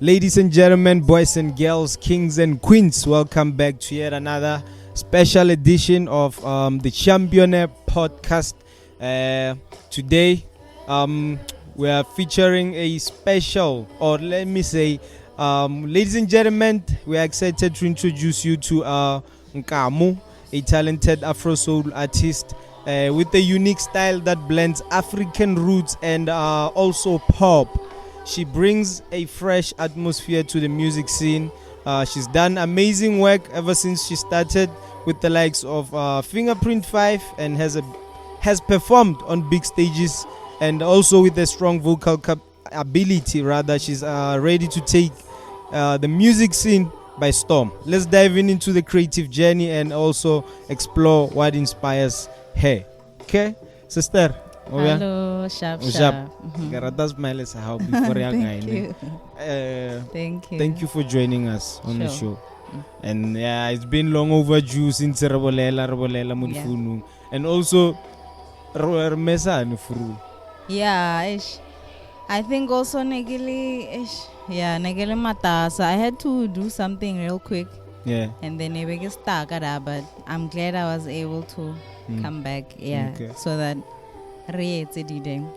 Ladies and gentlemen, boys and girls, kings and queens, welcome back to yet another special edition of the Championer podcast. Today, we are featuring a special, or let me say, ladies and gentlemen, we are excited to introduce you to Nkamo, a talented Afro soul artist with a unique style that blends African roots and also pop. She brings a fresh atmosphere to the music scene. She's done amazing work ever since she started with the likes of Fingerprint 5 and has performed on big stages, and also with a strong vocal ability. Rather, she's ready to take the music scene by storm. Let's dive into the creative journey and also explore what inspires her. Okay, sister. Hello, Sharp. Garata smile how before Thank you. Thank you. Thank you for joining us on the show. And yeah, it's been long overdue since Rabolela Mudifunu. And also Mesa Nufuru. Yeah, ish. I think also Negili Matasa. I had to do something real quick. Yeah. And then we get stuck at that, but I'm glad I was able to come back. Yeah. Okay. So that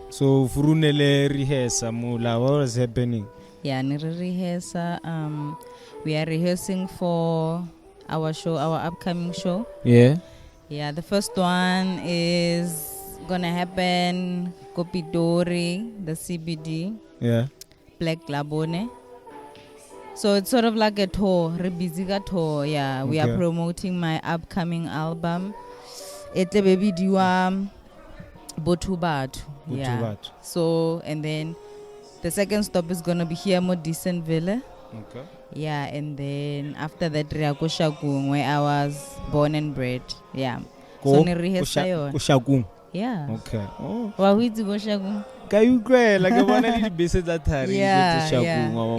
So Furunele rehearsa mula, what was happening? Yeah, rehearsa. We are rehearsing for our show, our upcoming show. Yeah. Yeah, the first one is gonna happen Kopidori, the CBD. Yeah. Black Labone. So it's sort of like a tour, Rebiziga tour. Yeah, we are promoting my upcoming album. Etle baby diwa Botubatu. Yeah. So, and then the second stop is gonna be here, more decent villa. Okay. Yeah, and then after that, Riako Shagung, where I was born and bred. Yeah. So Shagung. Yeah. Okay. Oh. Wahiti go Shagung. Kayu kwe like I wanna leave base that time. Yeah.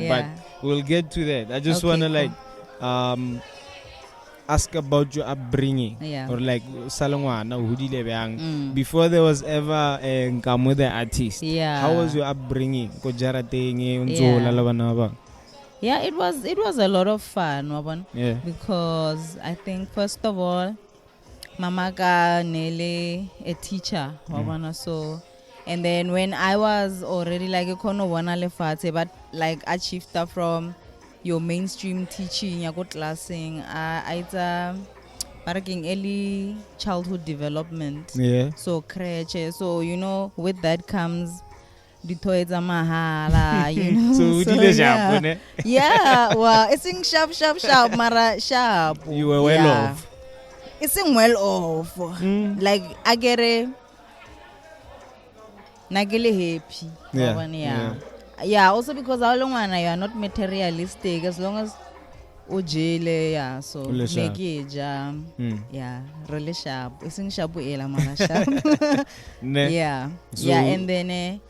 But we'll get to that. I just wanna ask about your upbringing, or like Salongwana Hudile Bang. Before there was ever a Nkamo the artist. Yeah. How was your upbringing? Yeah, it was a lot of fun, Waban. Yeah. Because I think first of all, Mama ka nele a teacher, Wabana. So, and then when I was already like a kono wana lefate, but like I shifted from your mainstream teaching, your classing, it's working early childhood development. Yeah. So creche. So with that comes the toys mahala. Yeah. Well, it's in sharp, mara sharp. You were well off. It's in well off. Like I get it. Nagele happy. Yeah, also because how long you are not materialistic, as long as ujele, so make it really sharp. It's in sharp sharp. Yeah. And then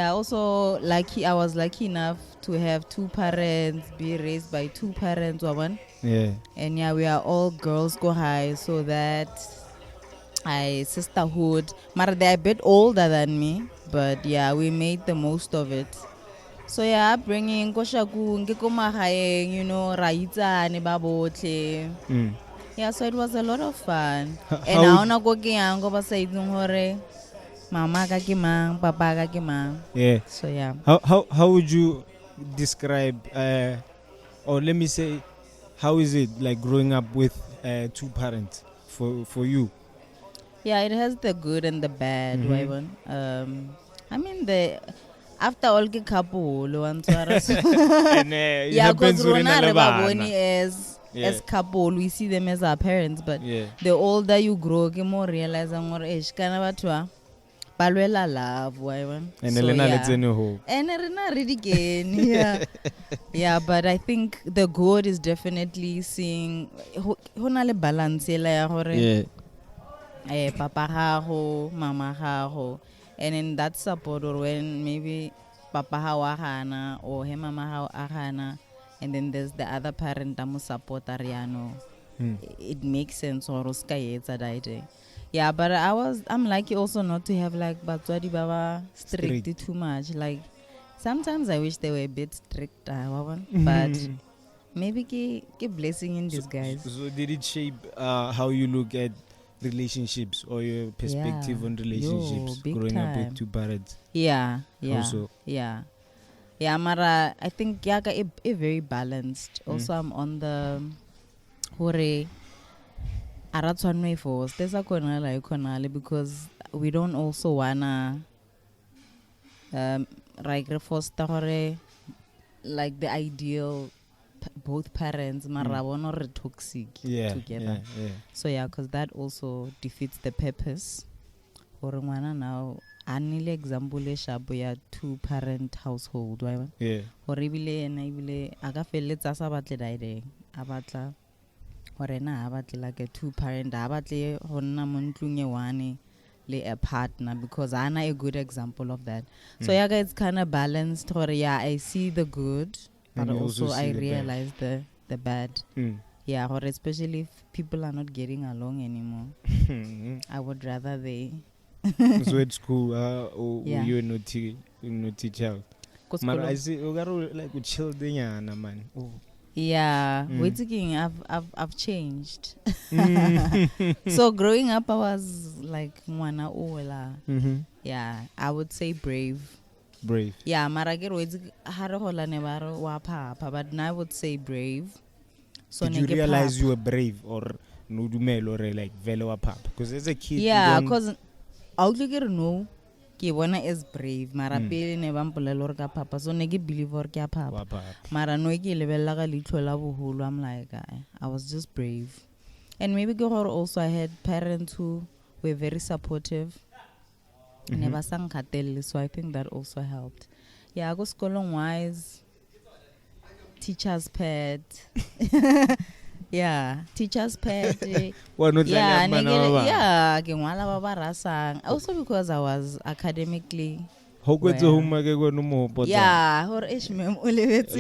also I was lucky enough to have two parents, be raised by two parents, Yeah. And we are all girls go high, so that sisterhood. But they're a bit older than me, but we made the most of it. So bringing Koshaku, Ngikomahaeng, Raita, Nebabotle. So it was a lot of fun. And now na go say Mama kakimang, Papa kakimang. Yeah. So How would you describe or let me say, how is it like growing up with two parents for you? Yeah, it has the good and the bad, I mean after all the couple, because as couple, we see them as our parents, but the older you grow, the more realize more age. Balwela love, and but I think the good is definitely seeing balance, papa haho, mama haho. And in that support, or when maybe Papa Hawahana or Mama Hawahana, and then there's the other parent that must support Ariano, it makes sense. Or yeah, but I'm lucky also not to have like Batswadi Baba strict too much. Like Sometimes I wish they were a bit stricter, but maybe ke blessing in disguise. So did it shape how you look at relationships or your perspective on relationships growing up with two parents? Yeah. Also. Yeah, Mara, I think yaga a very balanced. Also, I'm on the hore aratwanwe force. There's a konale because we don't also wanna foster hore like the ideal both parents mara bona re toxic together. So because that also defeats the purpose. Hore ngwana now anile example e shapo ya two parent household wa hore ibile ena ibile aga feletsa sa batle direct a batla hore na a batle like a two parent a batle go nna mo ntlung e one le a partner because ana a good example of that. So it's kind of balanced hore I see the good but also I realize the bad. Yeah, or especially if people are not getting along anymore. I would rather they so at school you a naughty child. Man, I see you got like with children man. Yeah, waiting. I've changed. So growing up, I was like mwana ola. Yeah, I would say brave. Yeah, maragero is harahola never wa papa, but now I would say brave. So did you realize you were brave or no dumelo or like velo wa papa? Because as a kid, yeah, because I'll no. Ke bona is brave mara pele ne ba mpolelo re ka papa so ne ke believe or ke a papa mara no ke lebella ga litlo la boholo. I'm like I was just brave, and maybe go also I had parents who were very supportive never sang khatelle, so I think that also helped. Yeah, go skolong wise, teacher's pet. Yeah, teacher's pet. Yeah, ke ngwala ba ba rasang. Also because I was academically yeah, hor ish mem ulebetse.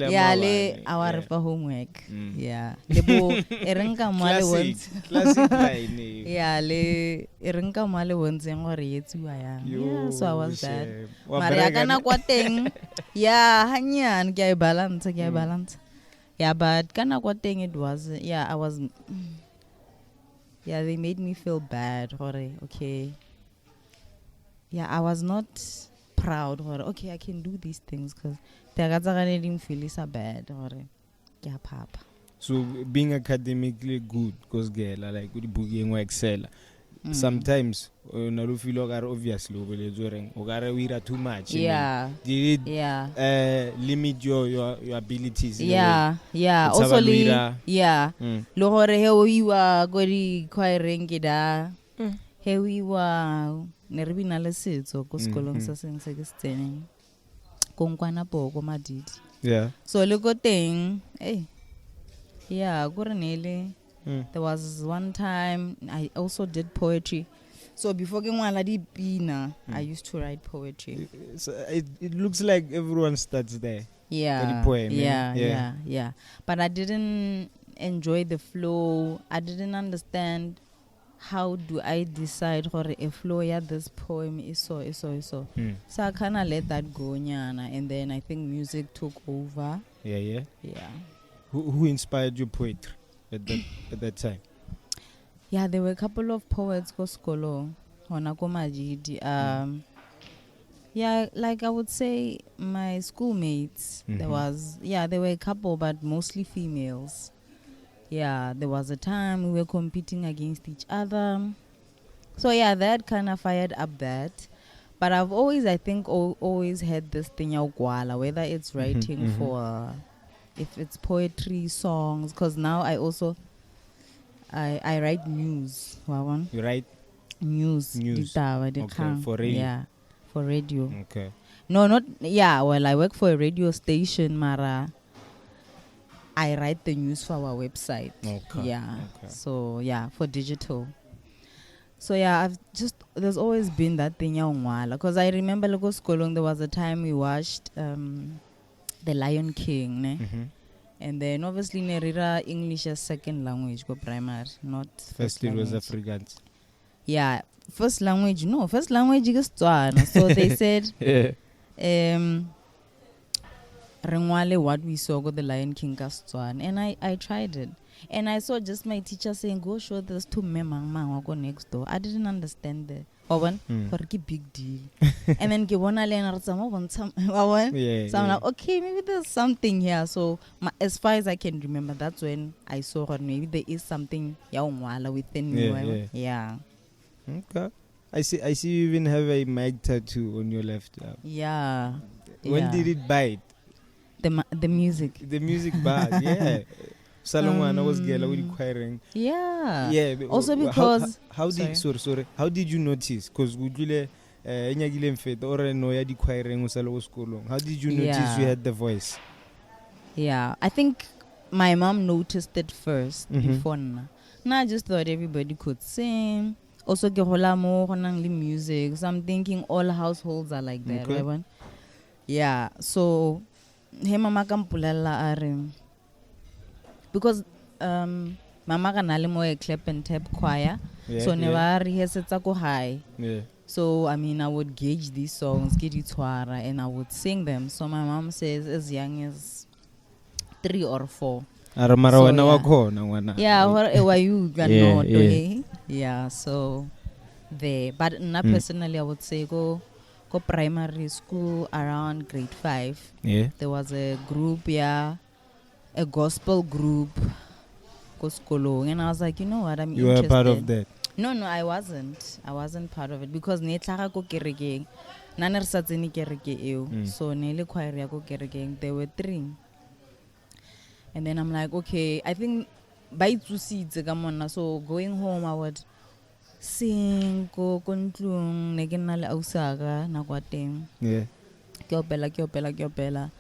Yeah, le our homework. Yeah. Lebo erenka male wons. Classic line. Yeah, le erenka male wons yang hore yetsuwa yang. Yeah, so I was that. Maria kana kwateng. Yeah, hanyan ke balance. Yeah, but kana kwateng it was I was they made me feel bad. Okay. Yeah, I was not proud. Okay, I can do these things because I didn't feel so bad. Yeah, papa. So being academically good, because girl, like with boogie and excel. Sometimes you feel like obviously we are too much. Yeah. Did it limit your abilities? Yeah. Also, yeah. Lohore he we were going quite ringida. He we were nervina le setso ko sekolong sa seng se ke stene. Konkwana po ko madidi. Yeah. So le go teng, yeah, go renele. There was one time I also did poetry. So before ngwala di pina, I used to write poetry. So it looks like everyone starts there. Yeah. Poem, yeah. But I didn't enjoy the flow. I didn't understand how do I decide how a flow this poem is so. So I kind of let that go nyana, and then I think music took over. Yeah. Who inspired your poetry at that time? Yeah, there were a couple of poets go skolo honako majidi. Yeah, like I would say my schoolmates. There were a couple, but mostly females. Yeah, there was a time we were competing against each other. So yeah, that kind of fired up that. But I've always, I think, always had this thing whether it's writing for, if it's poetry, songs, because now I also, I write news. You write? News. Okay, for radio? Yeah, for radio. Okay. No, not, yeah, well, I work for a radio station, Mara. I write the news for our website. Okay. Yeah. Okay. So, yeah, for digital. So, yeah, there's always been that thing. Because I remember, there was a time we watched The Lion King. And then, obviously, Nerira English as second language, go primary, not first it was Afrikaans. Yeah. First language is Tswana. So, they said... Rengwale what we saw go the Lion King Batswana, and I tried it, and I saw just my teacher saying go show this to me mang go next door. I didn't understand the big deal. And then so I'm like, okay, maybe there's something here. So as far as I can remember, that's when I saw her. Maybe there is something within me. Yeah. Okay. I see you even have a mic tattoo on your left arm. Yeah. When did it bite? The music. The music bite, yeah. Salongwana was inquiring. Yeah. Yeah. Also because how did sorry. How did you notice? Because how did you notice you had the voice? Yeah. I think my mom noticed it first before. Now I just thought everybody could sing. Also music. So I'm thinking all households are like that, right? Yeah. So mama because mama kanale mo a clap and tap choir, so never rehearsetsa go high. Yeah. So I mean I would gauge these songs, and I would sing them. So my mom says as young as 3 or 4. Yeah, so there. But personally I would say go primary school around grade 5. Yeah. There was a group, a gospel group, and I was like, you know what, I'm interested. You were part of that? No, I wasn't. I wasn't part of it because netlaga go kereke. Nana re satseni kereke eo. So nele choir ya go kereke. There were 3. And then I'm like, okay, I think by 2 seeds so going home I would sing go kontlung nekenale ausaga na kwateng. Yeah. Kyopela.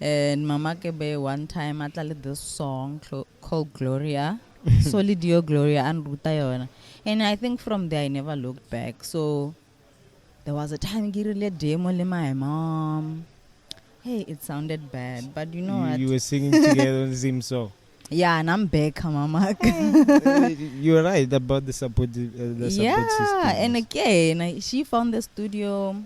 And mama kebe one time I played this song called Gloria. Solidio Gloria and Ruta yona. And I think from there I never looked back. So there was a time I really demo with my mom. Hey, it sounded bad, but you know what? You were singing together on the same song. Yeah, and I'm back, mama. You're right about the support system. Yeah, and again, she found the studio.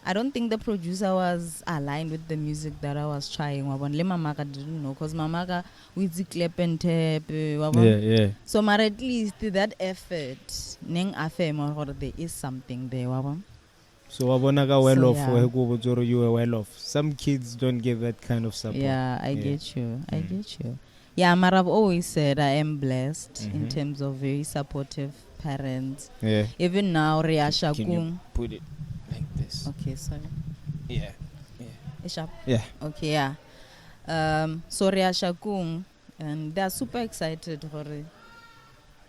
I don't think the producer was aligned with the music that I was trying. Mama didn't know because mama with the clap and tap. Yeah. So, at least that effort, there is something there. So well off, or you were well off. Some kids don't get that kind of support. Yeah, I get you. Yeah, Mara, I've always said I am blessed in terms of very supportive parents. Yeah. Even now, Riasha Can you put it like this? Okay, sorry. Yeah. It's up. Yeah. Okay, yeah. So Riasha Kung, and they're super excited for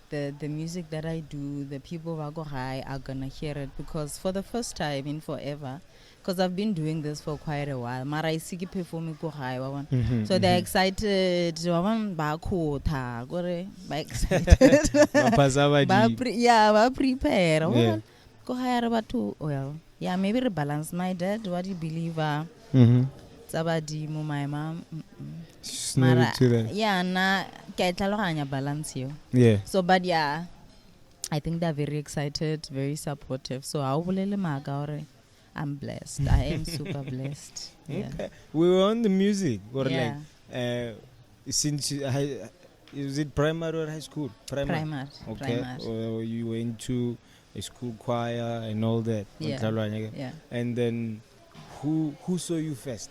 the music that I do. The people who go high are gonna hear it because for the first time in forever, because I've been doing this for quite a while. Mara isiki performing go high, so they're excited. Ba excited. Ba prepare. Go higher batu. Well, yeah, maybe rebalance my dad. What do you believe? Sabadi mo my mom. Mara, yeah, na kaya balance you. Yeah. So, but yeah, I think they're very excited, very supportive. So, I'm blessed. I am super blessed. Yeah. Okay. We were on the music. Or since is it primary or high school? Primary. Okay. Primary. You went to a school choir and all that. Yeah. And then who saw you first?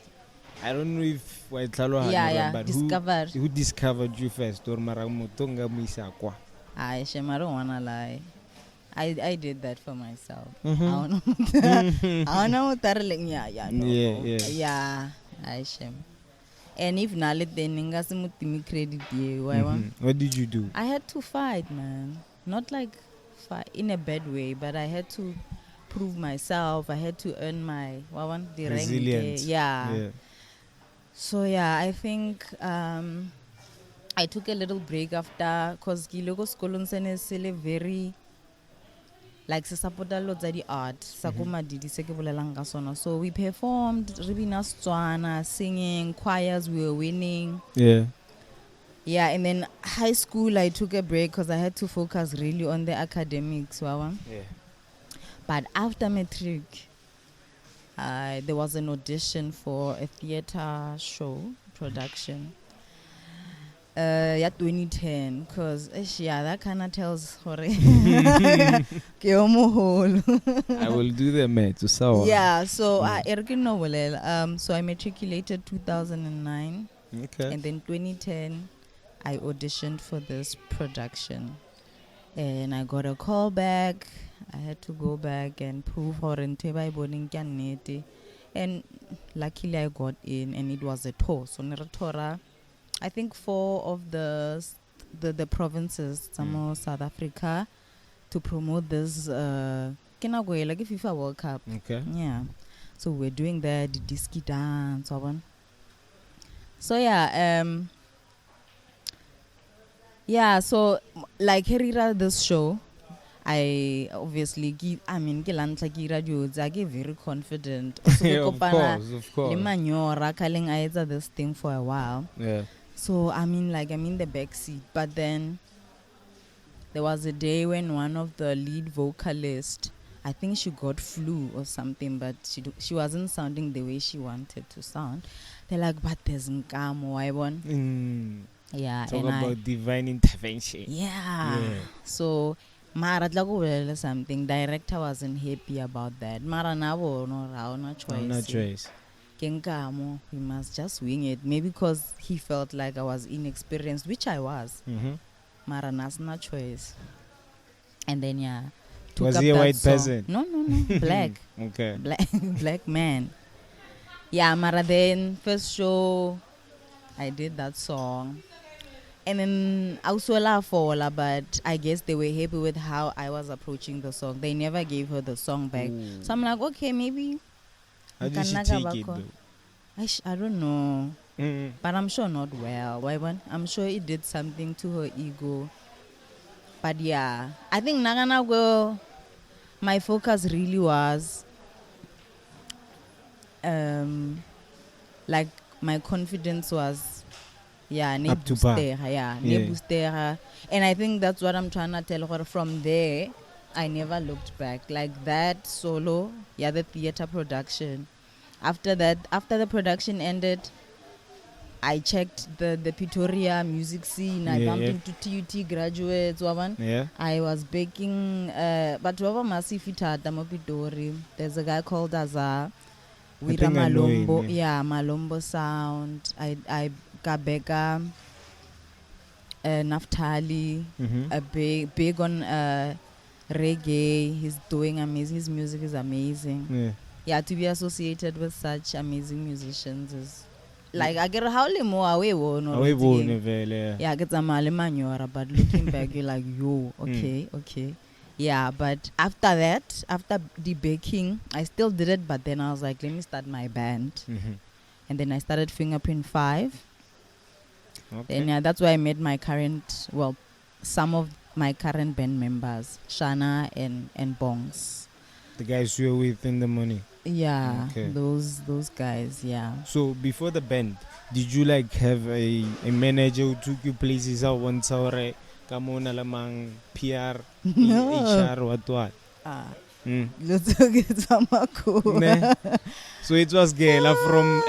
I don't know if but discovered. Who discovered you first? Or maramotonga misa kwa? I don't wanna lie. I did that for myself. I don't know what Yeah. I shame. And if not, then credit what did you do? I had to fight, man. Not like fight in a bad way, but I had to prove myself. I had to earn my resilience. Yeah. So yeah, I think I took a little break after because Giloko Skolonsen is still very like support lots of the art. So we performed Ribina Batswana, singing, choirs, we were winning. Yeah. Yeah, and then high school I took a break because I had to focus really on the academics. Yeah. But after matric, there was an audition for a theater show production. 2010, because that kind of tells I will do the math. So so I matriculated 2009. Okay. And then 2010, I auditioned for this production. And I got a call back. I had to go back and prove and luckily I got in, and it was a tour. So I think 4 of the provinces, some South Africa, to promote this like a FIFA World Cup. Okay. Yeah. So we're doing the disky dance, so so like Herira, this show, I obviously I get very confident. Of course. I this thing for a while. Yeah. So I'm in the back seat. But then there was a day when one of the lead vocalists, I think she got flu or something, but she wasn't sounding the way she wanted to sound. They're like, but there's Nkamo, I want. Yeah. Talk about divine intervention. Yeah. So Mara something. Director wasn't happy about that. Mara no choice. Nkamo, we must just wing it. Maybe because he felt like I was inexperienced, which I was. Mara no choice. And then was he a white peasant? No. Black. Okay. Black man. Yeah, Mara, then first show I did that song. And then I was but I guess they were happy with how I was approaching the song. They never gave her the song back. Ooh. So I'm like, okay, maybe. How did she take it though? I don't know. But I'm sure not well. I'm sure it did something to her ego. But yeah, I think Naganago, my focus really was like my confidence was up to par. And I think that's what I'm trying to tell her. From there, I never looked back. Like that solo, the theater production. After the production ended, I checked the Pretoria music scene. I bumped into TUT graduates. I was baking, but there's a guy called Azar. Malombo, Malombo sound. I Gabeka, Naftali, big on reggae. He's doing amazing. His music is amazing. Yeah, to be associated with such amazing musicians is like I get how more away I get a manyora, but looking back you're like, yo, okay. Yeah, but after that, after the baking, I still did it, but then I was like, let me start my band. And then I started Fingerprint 5. Okay. And that's where I met my some of my current band members, Shana and Bongs. The guys you were with in the morning. Yeah, those guys, yeah. So before the band, did you like have a manager who took you places out once or Nkamo na lamang PR, HR, what? Let's get some So it was Gela from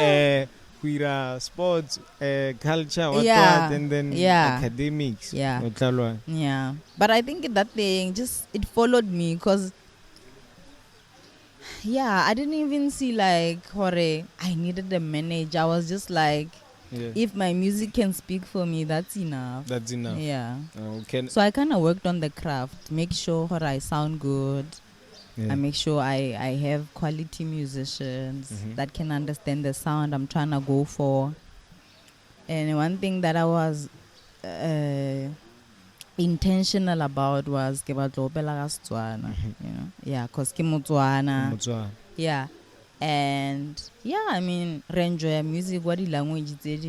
sports, culture, and then academics. Yeah. But I think that thing it followed me because I didn't even see like I needed a manager. I was just like, if my music can speak for me, that's enough. Yeah. Okay. So I kind of worked on the craft, make sure I sound good. I make sure I have quality musicians that can understand the sound I'm trying to go for. And one thing that I was intentional about was Batswana, because Batswana. Yeah. And I mean, range music, what the language is,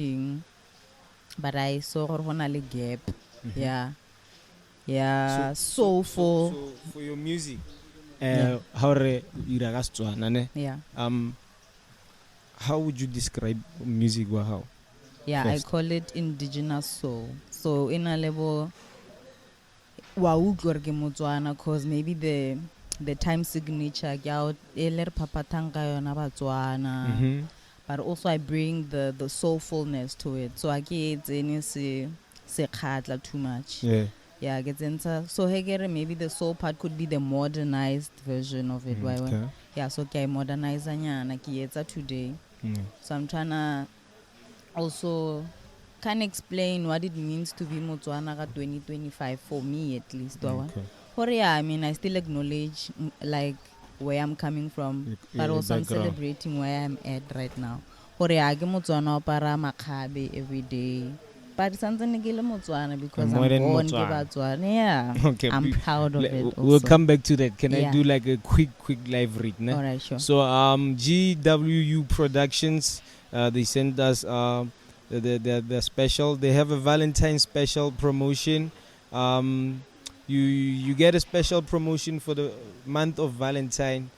but I saw a gap. So for your music, how would you describe music? How? I call it indigenous soul. So in a level, because maybe the time signature Batswana. But also I bring the soulfulness to it. So I get any se too much. Yeah, I get into so maybe the soul part could be the modernized version of it. Okay. Yeah, so I modernize today. So I'm trying to also can explain what it means to be Motswana 2025 for me at least. Yeah, I mean I still acknowledge like where I'm coming from, but also I'm celebrating where I'm at right now. Yeah, Motswana para makhabe every day. But something Motswana because I'm born Batswana. Yeah, okay, I'm proud of it. Also. We'll come back to that. Can I do like a quick live read? Ne? All right, sure. So GWU Productions, they sent us the special. They have a Valentine's special promotion. You get a special promotion for the month of Valentine.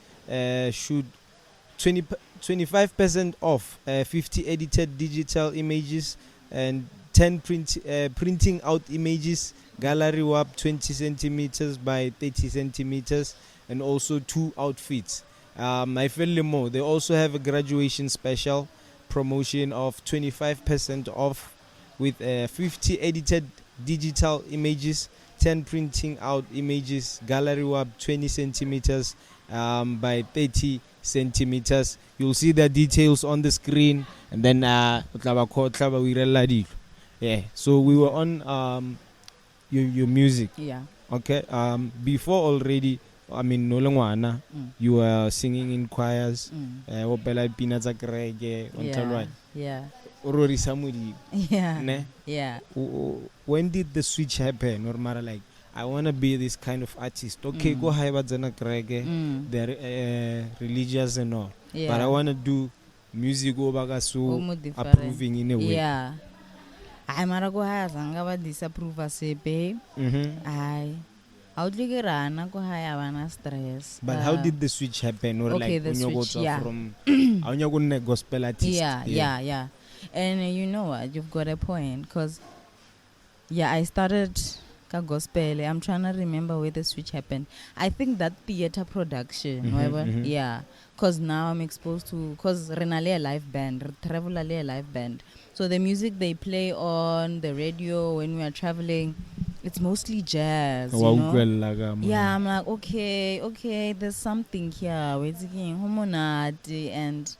Should 25% off 50 edited digital images and 10 printing out images, gallery warp 20 centimeters by 30 centimeters, and also 2 outfits. I feel more. They also have a graduation special promotion of 25% off with 50 edited digital images, 10 printing out images, gallery warp 20 centimeters by 30 centimeters. You'll see the details on the screen, and then yeah. So we were on your music. Yeah. Okay. Before already, I mean, no longer you were singing in choirs. Yeah. Ne? Yeah. When did the switch happen? Or matter like, I want to be this kind of artist. Okay, go high, but they're religious and all. Yeah. But I want to do music over so approving in a way. Yeah. I marago haya zanga disapprove sepe. I outligerana go haya wana stress. But how did the switch happen? Or okay, like the when switch, you go from when you go gospel artist? Yeah. And you know what? You've got a point, because I started gospel. I'm trying to remember where the switch happened. I think that theater production, yeah, because now I'm exposed to, because Renale a live band, Travel a live band. So the music they play on the radio when we are traveling, it's mostly jazz, you know? Yeah, I'm like, okay, there's something here. We're taking homonati, and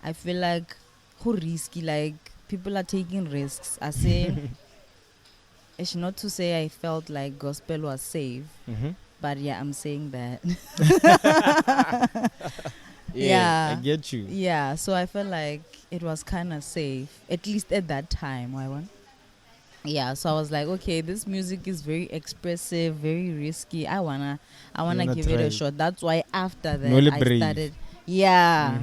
I feel like how risky, like people are taking risks. I say it's not to say I felt like gospel was safe, but I'm saying that. I get you. Yeah, so I felt like it was kind of safe, at least at that time. Yeah, so I was like, okay, this music is very expressive, very risky. I wanna give it a shot. That's why after that I started. Yeah,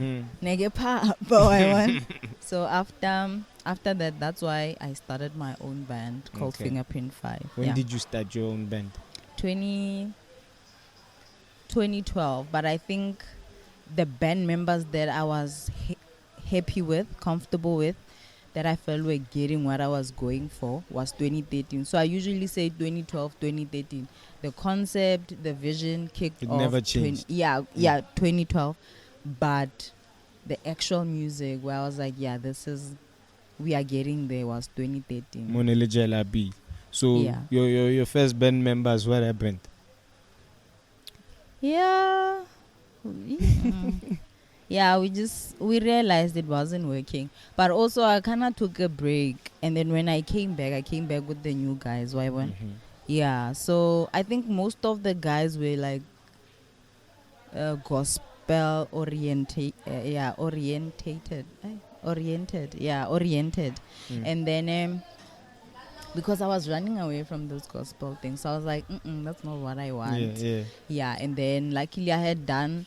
so after that, that's why I started my own band called Fingerprint 5. When did you start your own band? 2012, but I think the band members that I was happy with, comfortable with, that I felt were getting what I was going for was 2013. So I usually say 2012, 2013. The concept, the vision kicked off. It never changed. 2012. But the actual music where I was like, we are getting there, was 2013. Monele B. So your first band members, what happened? Yeah. We realized it wasn't working. But also I kind of took a break, and then when I came back with the new guys. Yeah, so I think most of the guys were like gospel oriented. And then because I was running away from those gospel things, so I was like, that's not what I want. And then luckily I had done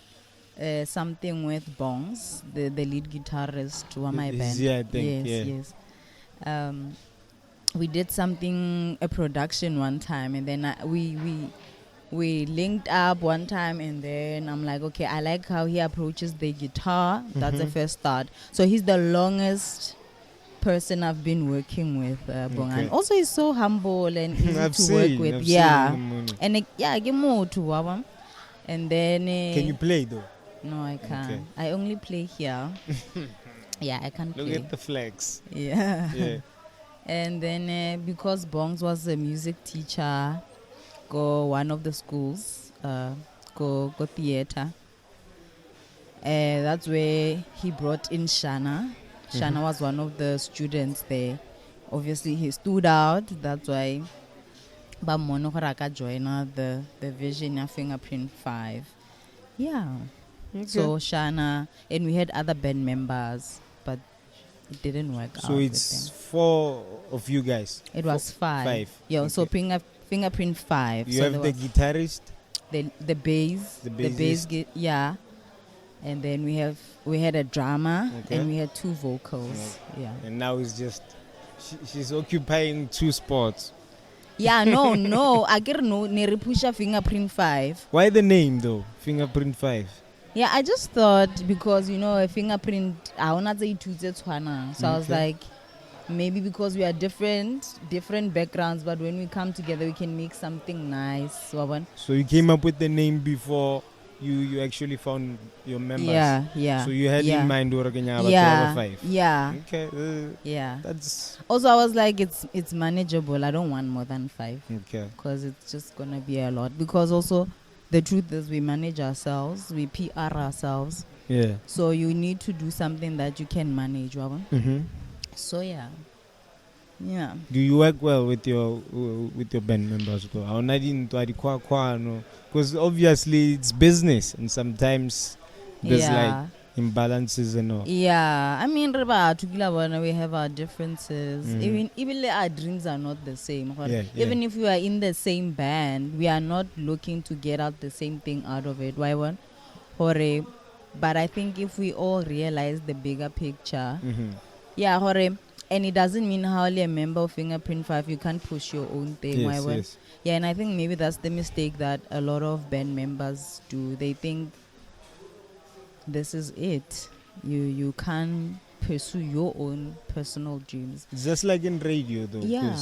something with Bongs, the lead guitarist to my band. Yes. We did a production one time, and then we linked up one time, and then I'm like, okay, I like how he approaches the guitar. That's the first start. So he's the longest person I've been working with, Bongan. Also, he's so humble and easy to work with. And give more to Wawam. And then can you play though? No, I can't. Okay. I only play here. Yeah, I can't Look play. at the flex. Yeah. Yeah. And then because Bongs was a music teacher, go one of the schools, go theater. That's where he brought in Shana. Shana was one of the students there. Obviously, he stood out. That's why Bamono Horaka joined the Vision of Fingerprint 5. Yeah. Okay. So Shana, and we had other band members, but it didn't work out. So it's 4 of you guys. It was 5. Yeah. Okay. So Fingerprint 5. You so have the guitarist, the bass, yeah. And then we had a drama, and we had 2 vocals. Yeah. And now it's just she's occupying 2 spots. Yeah, no. I get no Neripusha Fingerprint 5. Why the name though? Fingerprint 5. Yeah, I just thought because a fingerprint I wanna say Twana. So I was like, maybe because we are different backgrounds, but when we come together we can make something nice. So you came up with the name before you actually found your members. Yeah. So you had in mind yeah. 5. Yeah. Okay. Yeah. That's also I was like it's manageable. I don't want more than 5. Okay. Because it's just gonna be a lot. Because also the truth is we manage ourselves, we PR ourselves. Yeah. So you need to do something that you can manage, So yeah. Do you work well with your band members? Because obviously it's business and sometimes there's like imbalances and all. Yeah, I mean, we have our differences. Even our dreams are not the same. Even if we are in the same band, we are not looking to get out the same thing out of it. Why one? But I think if we all realize the bigger picture, and it doesn't mean how only a member of Fingerprint 5 you can't push your own thing. Yes. Yeah, and I think maybe that's the mistake that a lot of band members do. They think this is it. You can't pursue your own personal dreams. It's just like in radio though. Yeah.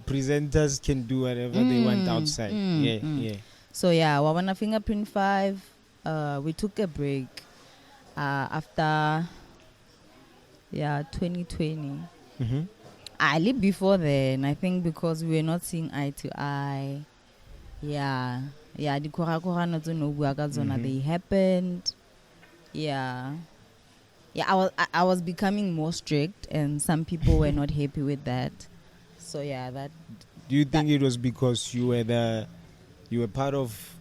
Presenters can do whatever they want outside. Yeah. So yeah, Wawana Fingerprint 5, we took a break after 2020. I lived before then, I think, because we were not seeing eye to eye. Yeah, the kora not to know they happened. Yeah, I was becoming more strict, and some people were not happy with that. So yeah, that. Do you think it was because you were part of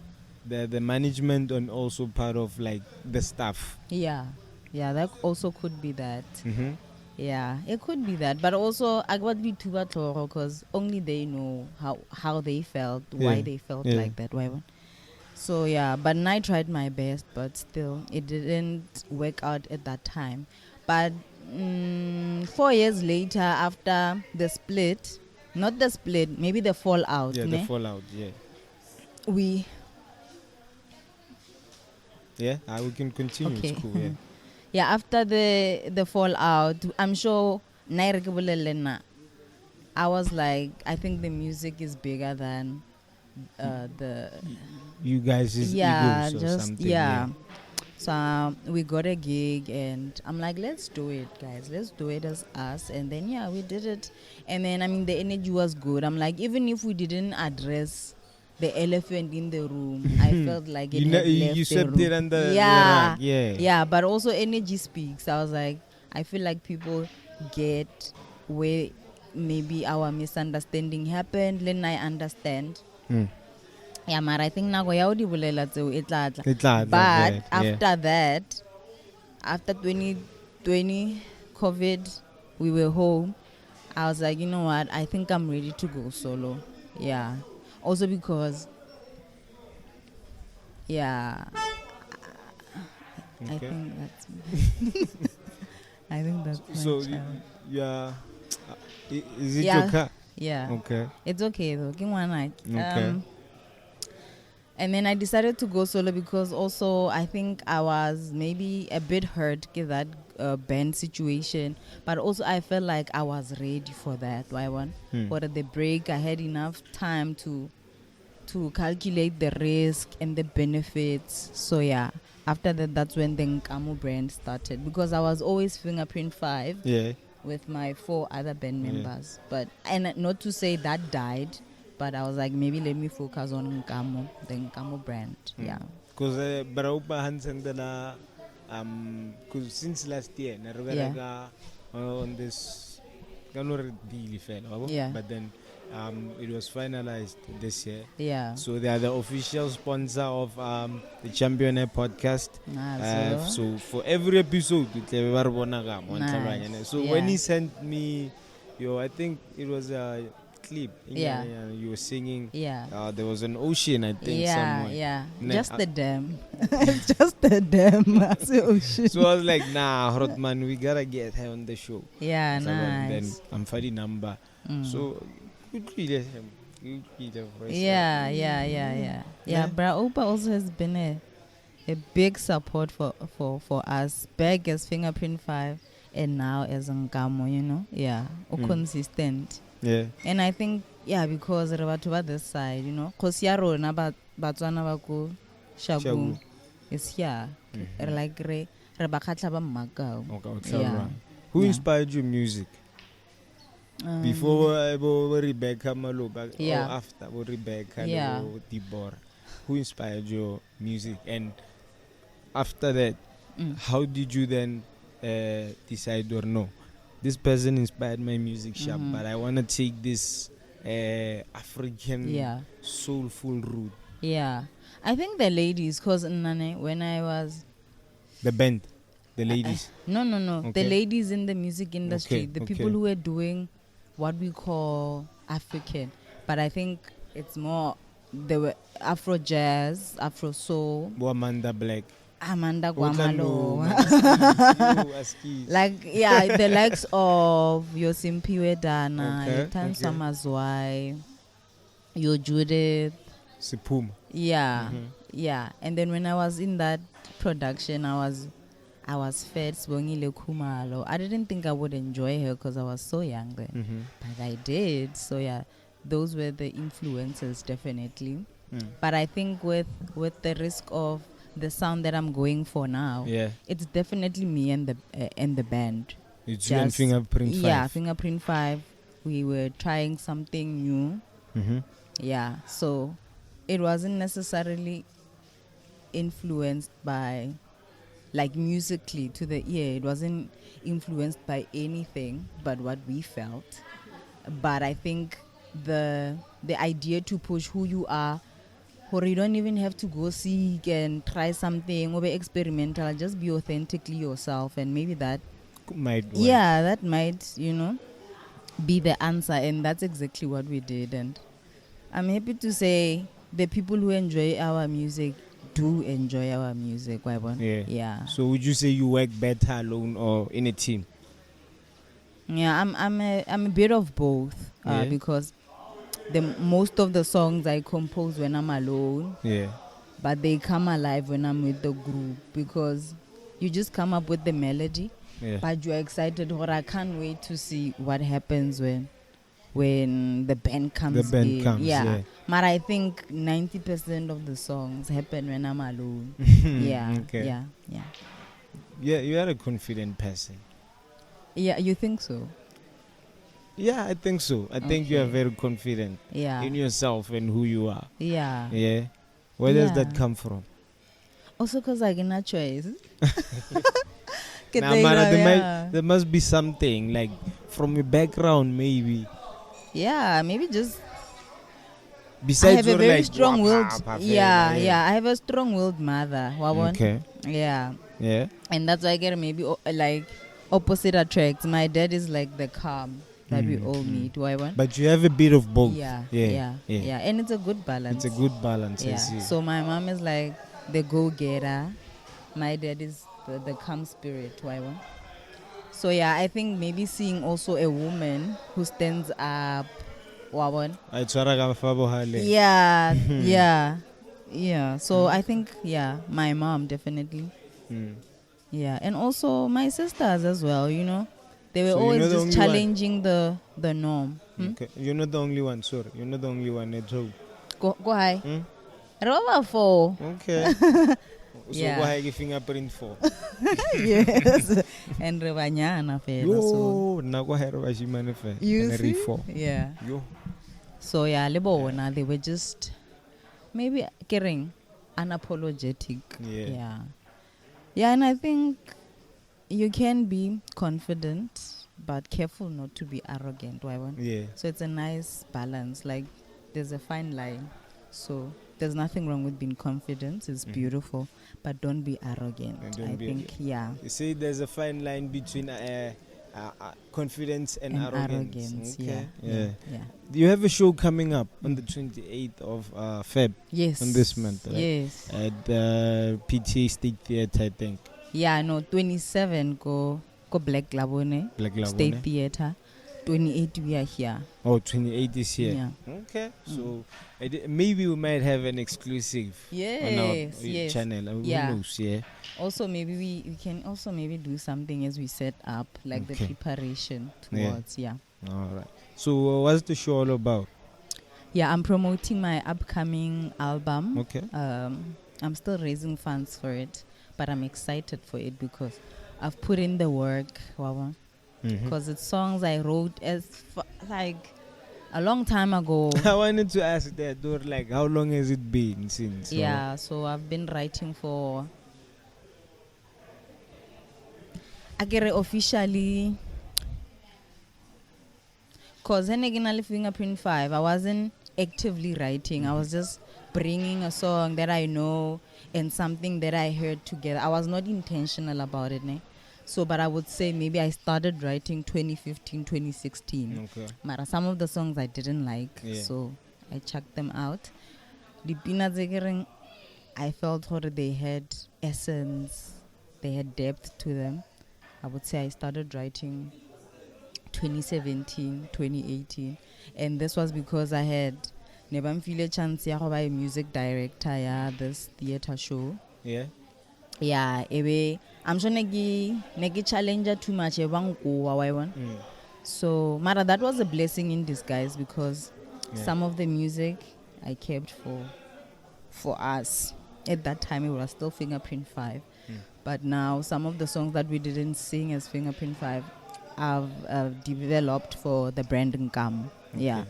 the management and also part of like the staff? Yeah, that also could be that. Yeah, it could be that, but also I got be too bad because only they know how they felt, why they felt like that. Why? So yeah, but I tried my best, but still it didn't work out at that time. But 4 years later, after the split, not the split, maybe the fallout. Yeah, the fallout. Yeah. We can continue. Okay. It's cool. Yeah. Yeah, after the fallout, I'm sure I was like, I think the music is bigger than the you guys is egos or something. So we got a gig and I'm like, let's do it, guys. Let's do it as us. And then we did it. And then the energy was good. I'm like, even if we didn't address the elephant in the room, I felt like it had left you the swept room. it under the rug. Yeah, but also energy speaks. I was like, I feel like people get where maybe our misunderstanding happened. Then I understand. Yeah, but I think now but after that, after 2020 COVID, we were home. I was like, you know what? I think I'm ready to go solo. Yeah. Also because, I think that's I think that's my so child. Is it your car? Yeah. Okay. It's okay though. Give one night. Okay. And then I decided to go solo because also I think I was maybe a bit hurt with that band situation, but also I felt like I was ready for that. Why one? For the break, I had enough time to to calculate the risk and the benefits. So yeah, after that, that's when the Nkamo brand started, because I was always Fingerprint 5 with my 4 other band members. But and not to say that died, but I was like, maybe let me focus on Nkamo, the Nkamo brand. Yeah. Because Baraupa Hansen because since last year, on this really fell, but then it was finalized this year. Yeah. So they are the official sponsor of the Championet podcast. So for every episode, so when he sent me I think it was a clip. You were singing. Yeah. There was an ocean, I think, somewhere. Yeah. Just the dam. Just the dam. Ocean. So I was like, nah, Hortman, we gotta get her on the show. Yeah, so nice. Then I'm finding number. So good relation. Yeah. Bra Opa also has been a big support for us, back as Fingerprint 5 and now as Nkamo, consistent. Yeah. And I think, because Rebatu this side, because Yaro Batswana Baku Shagu is here. Like Rebakatla Makao. Okay, who inspired your music? Before Rebecca Maloba or after Rebecca or Deborah? Who inspired your music? And after that, how did you then decide or no? This person inspired my music sharp, but I want to take this African soulful route. Yeah. I think the ladies, because when I was... The band? The ladies? No. Okay. The ladies in the music industry. The people who were doing what we call African. But I think it's more... They were Afro jazz, Afro soul. Amanda Black. Amanda Guamalo. Like, the likes of Yosimpiwe Dana, Yotan Samazwai, Yo Judith. Sipum. Yeah. And then when I was in that production, I was fed Sibongile Khumalo. I didn't think I would enjoy her because I was so young then. But I did. So those were the influences, definitely. But I think with the risk of the sound that I'm going for now, it's definitely me and the band. It's you and Fingerprint 5. Yeah, Fingerprint 5. We were trying something new. Yeah, so it wasn't necessarily influenced by, like, musically to the ear. It wasn't influenced by anything but what we felt. But I think the idea to push who you are, or you don't even have to go seek and try something or be experimental, just be authentically yourself, and maybe that might work. Yeah, that might, be the answer, and that's exactly what we did. And I'm happy to say the people who enjoy our music do enjoy our music. Yeah. So would you say you work better alone or in a team? Yeah, I'm a bit of both, because most of the songs I compose when I'm alone. Yeah. But they come alive when I'm with the group, because you just come up with the melody, but you're excited, or I can't wait to see what happens when the band comes in. Yeah. But I think 90% of the songs happen when I'm alone. Yeah. Okay. Yeah, you are a confident person. Yeah, you think so? Yeah, I think so. I think you are very confident in yourself and who you are. Yeah. Yeah. Where does that come from? Also because I get no choice. There must be something, like, from your background, maybe. Yeah, maybe just... Besides, I have a very strong-willed... Yeah, I have a strong-willed mother. Okay. Yeah. And that's why I get maybe, like, opposite attracts. My dad is like the calm that we all need. But you have a bit of both. Yeah. And it's a good balance. It's a good balance. Yeah. So my mom is like the go-getter. My dad is the calm spirit. So I think maybe seeing also a woman who stands up. Yeah. So I think my mom definitely. Yeah, and also my sisters as well, They were always just challenging the norm. Okay. You're not the only one, sorry. You're not the only one at home. Go high. Rover 4. Okay. So Yeah. go high fingerprint 4. Yes. And Rebanyana fela. So Yo, na go high Rebanyana fe. you And see? re-4. Yeah. Yo. So yeah, Lebona, they were just maybe caring, unapologetic. Yeah. Yeah, and I think you can be confident, but careful not to be arrogant. Yeah. So it's a nice balance. Like there's a fine line. So there's nothing wrong with being confident. It's beautiful, but don't be arrogant. I think, yeah. You see, there's a fine line between confidence and arrogance. Okay. Yeah. You have a show coming up on the 28th of Feb. Yes. On this month, right? Yes. At the PTA State Theatre, I think. Yeah, no, 27 go Black Labone. State Theatre. 28 we are here. Oh, 28 is here. Yeah. Okay. So maybe we might have an exclusive on our channel. Who knows? Yeah. Also, maybe we can also maybe do something as we set up, like the preparation towards. Yeah. All right. So what's the show all about? Yeah, I'm promoting my upcoming album. Okay. I'm still raising funds for it, but I'm excited for it because I've put in the work. Because it's songs I wrote like a long time ago. I wanted to ask that, though, like, how long has it been since? Yeah, so I've been writing for, I get it officially, because originally Fingerprint 5, I wasn't actively writing. I was just bringing a song that I know and something that I heard together. I was not intentional about it, So, but I would say maybe I started writing 2015, 2016. Okay. But some of the songs I didn't like, so I chucked them out. The Peanuts, I felt they had essence, they had depth to them. I would say I started writing 2017, 2018. And this was because I had never feel a chance to be a music director, this theater show. Yeah. Yeah, I'm sure negi challenge too much. So, Mara, that was a blessing in disguise because some of the music I kept for us. At that time, it was still Fingerprint 5. But now, some of the songs that we didn't sing as Fingerprint 5, I've developed for the brand Nkamo. Okay. Yeah.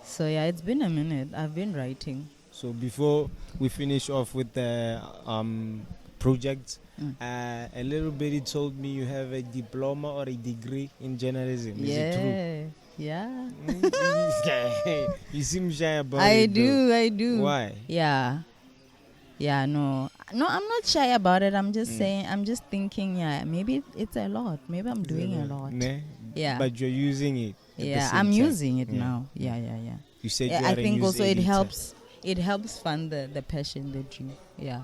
So, yeah, it's been a minute. I've been writing. So, before we finish off with the projects, a little bit it told me you have a diploma or a degree in journalism. Is it true? Yeah. You seem shy about I it. I do. Why? Yeah, no, I'm not shy about it. I'm just saying, I'm just thinking, maybe it's a lot. Maybe I'm doing a lot. Yeah. But you're using it. Yeah, I'm using it now. Yeah. You said I think also it helps fund the passion, the dream. Yeah.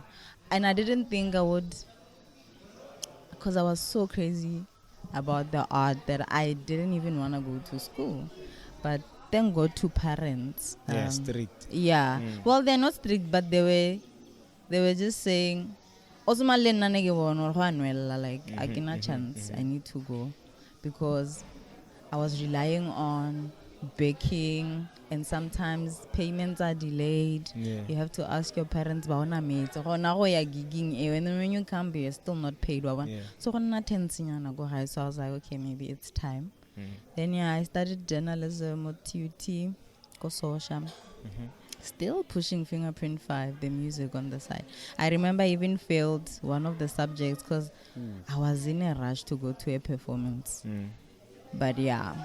And I didn't think I would, because I was so crazy about the art that I didn't even want to go to school. But thank God to parents. Strict. Yeah. Well, they're not strict, but they were just saying, like, I can a chance, I need to go. Because I was relying on baking, and sometimes payments are delayed. You have to ask your parents about mates. And then when you come, you're still not paid. So I was like, okay, maybe it's time. Then I started journalism at TUT, still pushing Fingerprint 5, the music on the side. I remember I even failed one of the subjects because I was in a rush to go to a performance. But yeah.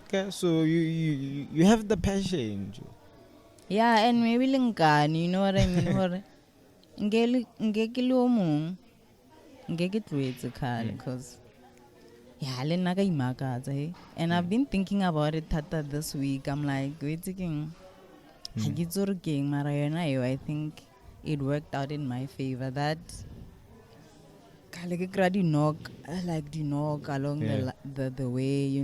Okay, so you have the passion. Yeah, and maybe Linkani, you know what I mean? Because and I've been thinking about it this week. I'm like, I think it worked out in my favor. That knock along the way,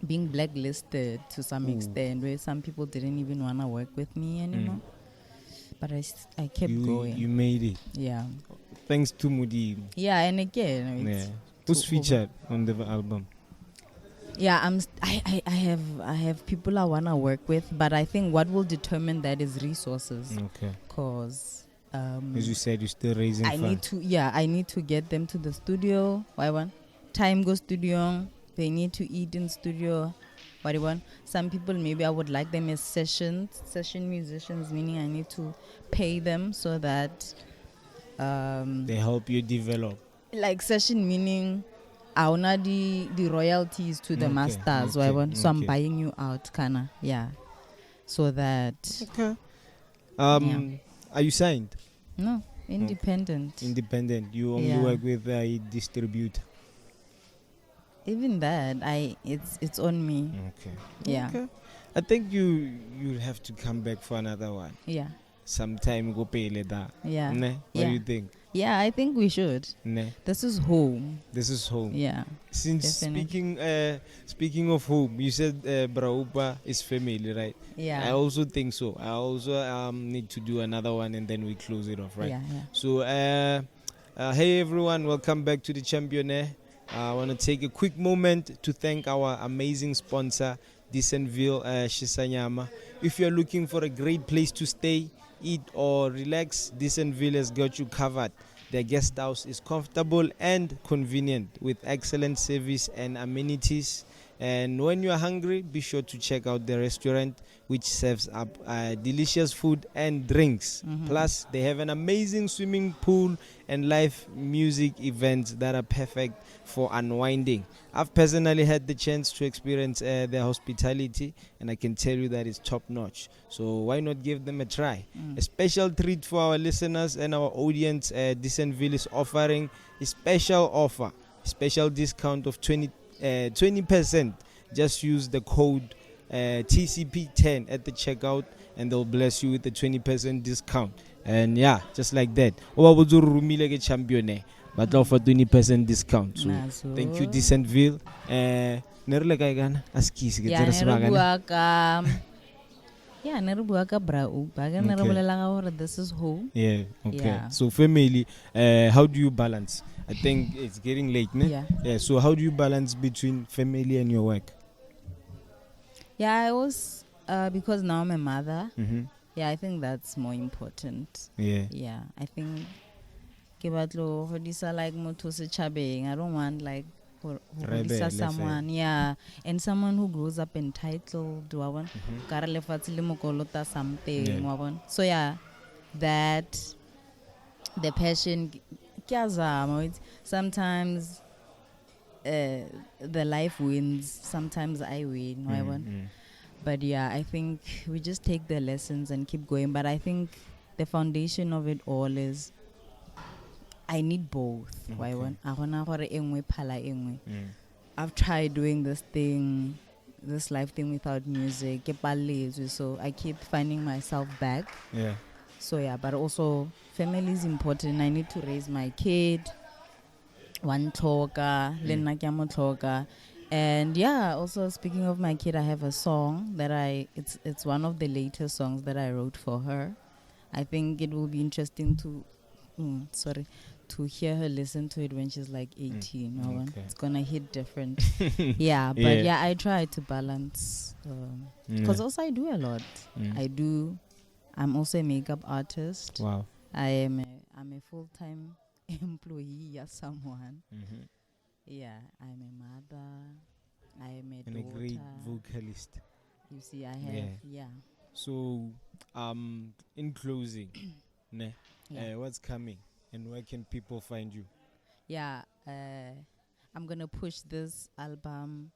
being blacklisted to some extent, where some people didn't even want to work with me anymore. But I kept going. You made it. Yeah. Thanks to Mudi. Yeah, and again, who's featured on the album? Yeah, I have people I wanna work with, but I think what will determine that is resources. Okay. Cause As you said, you're still raising I need to get them to the studio. Why one? Time go studio. They need to eat in studio. What do you want? Some people maybe I would like them as session musicians, meaning I need to pay them so that they help you develop. like session meaning I wanna the royalties to the masters. Why one? So I'm buying you out, kinda. Yeah. So that are you signed? No. Independent. Okay. Independent. You only work with a distributor. Even that, it's on me. Okay. Yeah. Okay. I think you'll have to come back for another one. Yeah. Sometime go pay later. Yeah. What do you think? Yeah, I think we should. This is home. This is home. Yeah. Since speaking of home, you said Braupa is family, right? Yeah. I also think so. I also need to do another one and then we close it off, right? Yeah. So hey everyone, welcome back to the Championaire. I want to take a quick moment to thank our amazing sponsor, Decentville Shisanyama. If you're looking for a great place to stay, eat or relax, Decentville has got you covered. Their guest house is comfortable and convenient with excellent service and amenities. And when you're hungry, be sure to check out the restaurant, which serves up delicious food and drinks. Mm-hmm. Plus, they have an amazing swimming pool and live music events that are perfect for unwinding. I've personally had the chance to experience their hospitality, and I can tell you that it's top notch. So why not give them a try? A special treat for our listeners and our audience. Decentville is offering a special offer, special discount of 20%. Just use the code TCP10 at the checkout, and they'll bless you with the 20% discount. And yeah, just like that. But offer 20% discount. So thank you, Decentville. This is home. Yeah, okay. Yeah. So family, how do you balance? I think it's getting late, ne? Yeah. So how do you balance between family and your work? Yeah, I was because now I'm a mother. Mm-hmm. Yeah, I think that's more important. Yeah, I think like I don't want like someone, and someone who grows up entitled. Do I want something? So yeah, that the passion. Sometimes the life wins. Sometimes I win. But yeah, I think we just take the lessons and keep going. But I think the foundation of it all is I need both. I've tried doing this life thing without music. So I keep finding myself back. Yeah. So yeah, but also family is important. I need to raise my kid. One talker, and yeah. Also speaking of my kid, I have a song that it's one of the latest songs that I wrote for her. I think it will be interesting to hear her listen to it when she's like 18. It's gonna hit different. Yeah, but yeah, I try to balance because also I do a lot. I'm also a makeup artist. Wow. I'm a full-time employee as someone. Mm-hmm. Yeah, I'm a mother. I am a daughter. And a great vocalist. You see, I have So, in closing, what's coming and where can people find you? Yeah, I'm gonna push this album,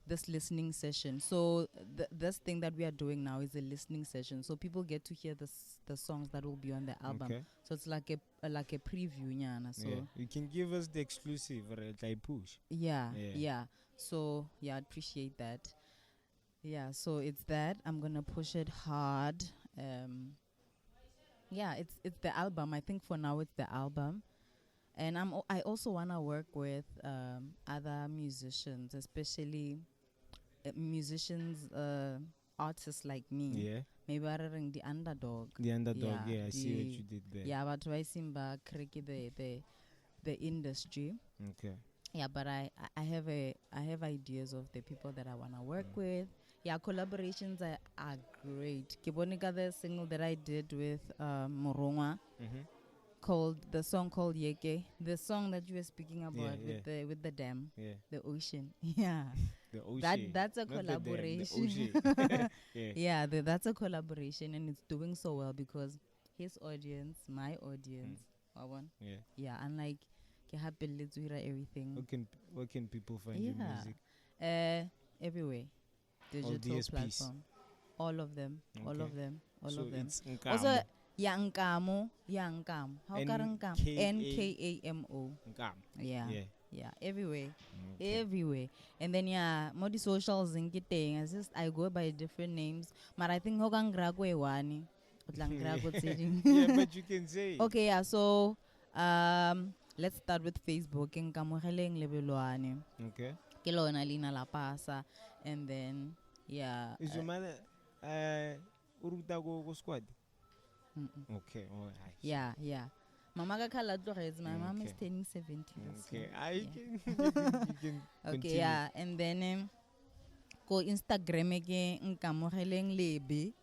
this listening session. So this thing that we are doing now is a listening session. So people get to hear the songs that will be on the album. Okay. So it's like a preview, So you can give us the exclusive, like push. Yeah. So yeah, I'd appreciate that. Yeah, so it's that. I'm gonna push it hard. It's the album. I think for now it's the album. And I also wanna work with other musicians, especially musicians, artists like me. Yeah. Maybe the underdog. The underdog. I see what you did there. Yeah, but I simba cricket the industry. Okay. Yeah, but I have ideas of the people that I wanna work with. Yeah, collaborations are great. Kibonika, the single that I did with Morongwa, called the song called Yeke, the song that you were speaking about with the dam, the ocean. Yeah, the ocean. That's a Not collaboration. The ocean. Yeah, that's a collaboration, and it's doing so well because his audience, my audience, unlike everything. Where can people find your music? Everywhere, digital platform, all of them. So it's Nkamo. Also, Nkamo. How Nkamo? Nkamo. Yeah. Yeah, everywhere. Everywhere. And then more socials in Kiteng. I go by different names. But I think Hogangragwe wani. Yeah, but you can say. Okay, yeah, so let's start with Facebook. Nkamo heleng lebelwane. Okay. Kelona lina la pasa. And then is your mother uruta go squad? Okay, all right. Yeah. Mama kakhala tlogetse. My mom is turning 70. Okay, you can okay, yeah, and then go Instagram again Nkamo heleng lebe,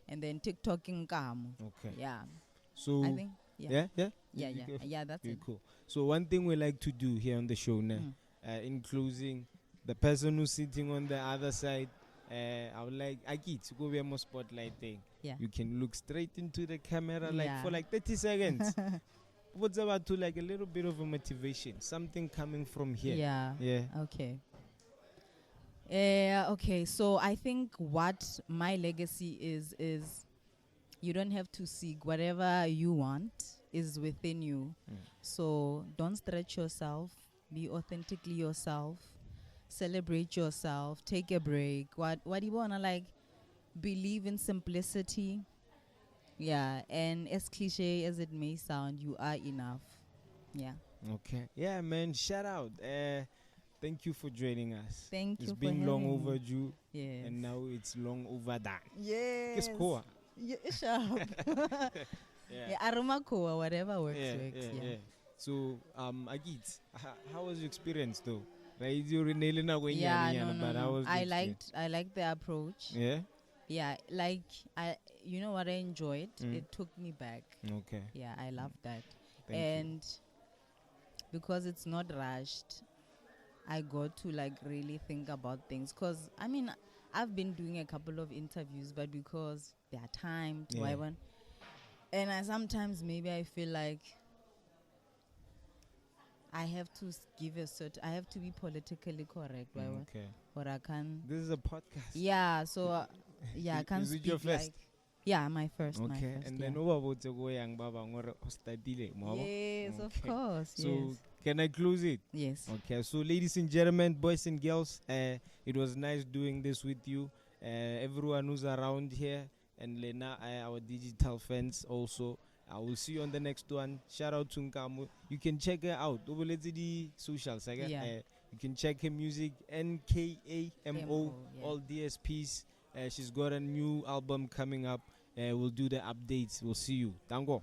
and then TikTok Nkamo. Okay. Yeah. So I think yeah. That's very it. Cool. So one thing we like to do here on the show now, in closing, the person who's sitting on the other side, I would like to go be a more spotlight thing. Yeah. You can look straight into the camera for 30 seconds. What's about to like a little bit of a motivation, something coming from here. Yeah. Okay. Okay. So I think what my legacy is you don't have to seek. Whatever you want is within you. So don't stretch yourself. Be authentically yourself. Celebrate yourself. Take a break. What do you wanna like? Believe in simplicity. Yeah, and as cliche as it may sound, you are enough. Yeah. Okay. Yeah, man. Shout out. Thank you for joining us. Thank you. It's been long overdue. Yes. And now it's long overdone. Yes. Kiskoa. Yeah, sharp. Arumakoa, whatever works. Yeah. So, Agit, how was your experience though? Like, I liked the approach. Yeah. Yeah, like you know what I enjoyed? It took me back. Okay. Yeah, I love that. Thank you. Because it's not rushed, I got to like really think about things. Cause I mean, I've been doing a couple of interviews, but because they are timed, and sometimes maybe I feel like I have to I have to be politically correct. Okay. Or I can. This is a podcast. Yeah, so I can't is it speak your first? My first. Okay, my first, and then about to go young baba Yes, of course. So can I close it? Yes. Okay, so ladies and gentlemen, boys and girls, it was nice doing this with you. Everyone who's around here, and Lena, our digital fans also. I will see you on the next one. Shout out to Nkamo. You can check her out. The socials. You can check her music. Nkamo. All DSPs. She's got a new album coming up. We'll do the updates. We'll see you. Tango.